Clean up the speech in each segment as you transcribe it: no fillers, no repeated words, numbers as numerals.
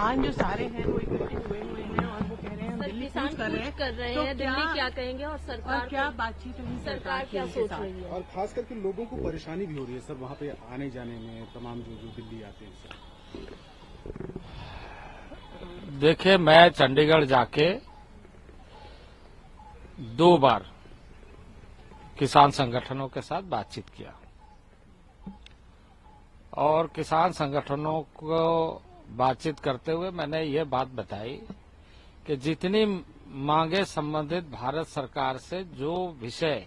किसान जो सारे हैं वो इकट्ठे हुए हैं और वो कह रहे हैं हम दिल्ली कूच कर रहे हैं, तो दिल्ली क्या कहेंगे और सरकार क्या बातचीत हुई, सरकार क्या सोच रही है? और खास करके लोगों को परेशानी भी हो रही है सर वहाँ पे आने जाने में, तमाम जो दिल्ली आते हैं सर। देखिए, मैं चंडीगढ़ जाके 2 बार किसान संगठनों के साथ बातचीत किया और किसान संगठनों को बातचीत करते हुए मैंने ये बात बताई कि जितनी मांगे संबंधित भारत सरकार से जो विषय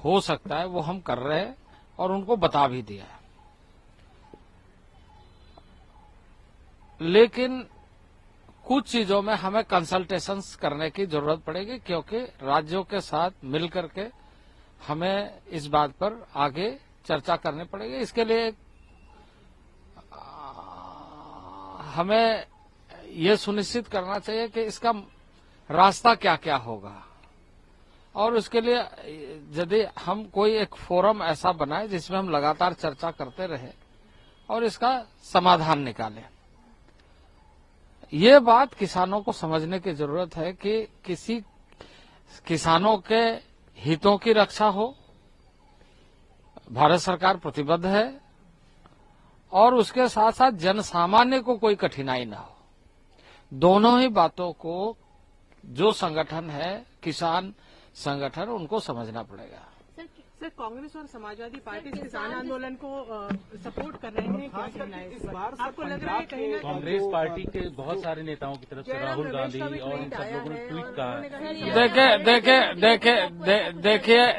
हो सकता है वो हम कर रहे हैं और उनको बता भी दिया है। लेकिन कुछ चीजों में हमें कंसल्टेशंस करने की जरूरत पड़ेगी, क्योंकि राज्यों के साथ मिलकर के हमें इस बात पर आगे चर्चा करनी पड़ेगी। इसके लिए हमें ये सुनिश्चित करना चाहिए कि इसका रास्ता क्या क्या होगा, और उसके लिए यदि हम कोई एक फोरम ऐसा बनाए जिसमें हम लगातार चर्चा करते रहे और इसका समाधान निकालें। ये बात किसानों को समझने की जरूरत है कि किसी किसानों के हितों की रक्षा हो, भारत सरकार प्रतिबद्ध है, और उसके साथ साथ जनसामान्य को कोई कठिनाई न हो। दोनों ही बातों को जो संगठन है, किसान संगठन, उनको समझना पड़ेगा। सर, कांग्रेस और समाजवादी पार्टी किसान आंदोलन को सपोर्ट कर रहे हैं, क्या कहना है इस बार? आपको लग रहा है कहीं ना कांग्रेस पार्टी के बहुत सारे नेताओं की तरफ से राहुल गांधी और इन सब लोगों ने ट्वीट कहा।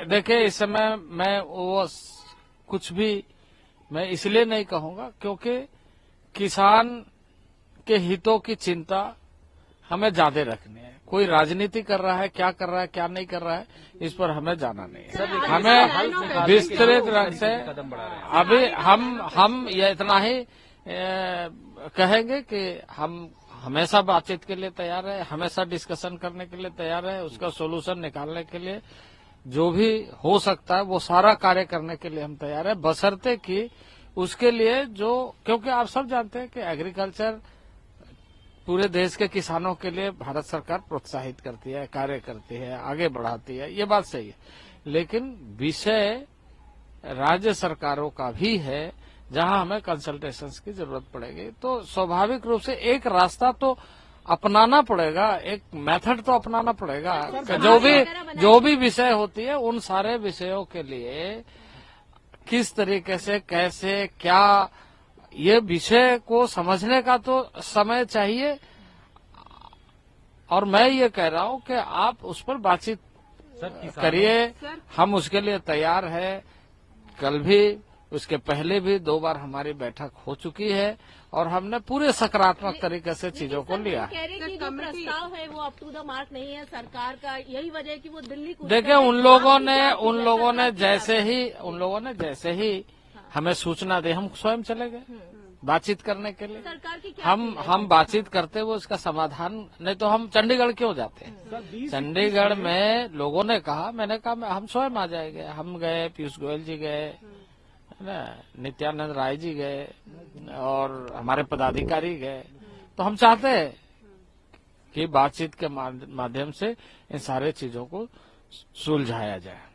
देखिए इस समय मैं वो कुछ भी मैं इसलिए नहीं कहूंगा क्योंकि किसान के हितों की चिंता हमें ज्यादा रखनी है। कोई राजनीति कर रहा है, क्या कर रहा है, क्या नहीं कर रहा है, इस पर हमें जाना नहीं है। हमें विस्तृत रंग से अभी हम ये इतना ही कहेंगे कि हम हमेशा बातचीत के लिए तैयार है, हमेशा डिस्कशन करने के लिए तैयार है, उसका सोल्यूशन निकालने के लिए जो भी हो सकता है वो सारा कार्य करने के लिए हम तैयार है, बशर्ते कि उसके लिए क्योंकि आप सब जानते हैं कि एग्रीकल्चर पूरे देश के किसानों के लिए भारत सरकार प्रोत्साहित करती है, कार्य करती है, आगे बढ़ाती है, ये बात सही है। लेकिन विषय राज्य सरकारों का भी है जहां हमें कंसल्टेशंस की जरूरत पड़ेगी। तो स्वाभाविक रूप से एक रास्ता तो अपनाना पड़ेगा, एक मेथड तो अपनाना पड़ेगा। जो भी विषय होती है उन सारे विषयों के लिए किस तरीके से, कैसे, क्या, ये विषय को समझने का तो समय चाहिए। और मैं ये कह रहा हूं कि आप उस पर बातचीत करिए, हम उसके लिए तैयार है। कल भी, उसके पहले भी 2 बार हमारी बैठक हो चुकी है और हमने पूरे सकारात्मक तरीके से चीजों को लिया। जो प्रस्ताव है वो अप टू द मार्क नहीं है सरकार का, यही वजह है कि वो दिल्ली को देखिए उन लोगों ने जैसे ही हमें सूचना दी, हम स्वयं चले गए बातचीत करने के लिए। सरकार की हम बातचीत करते हुए उसका समाधान, नहीं तो हम चंडीगढ़ क्यों जाते हैं? चंडीगढ़ में लोगों ने कहा, मैंने कहा हम स्वयं आ जाएंगे। हम गए, पीयूष गोयल जी गए, नित्यानंद राय जी गए और हमारे पदाधिकारी गए। तो हम चाहते हैं कि बातचीत के माध्यम से इन सारे चीजों को सुलझाया जाए।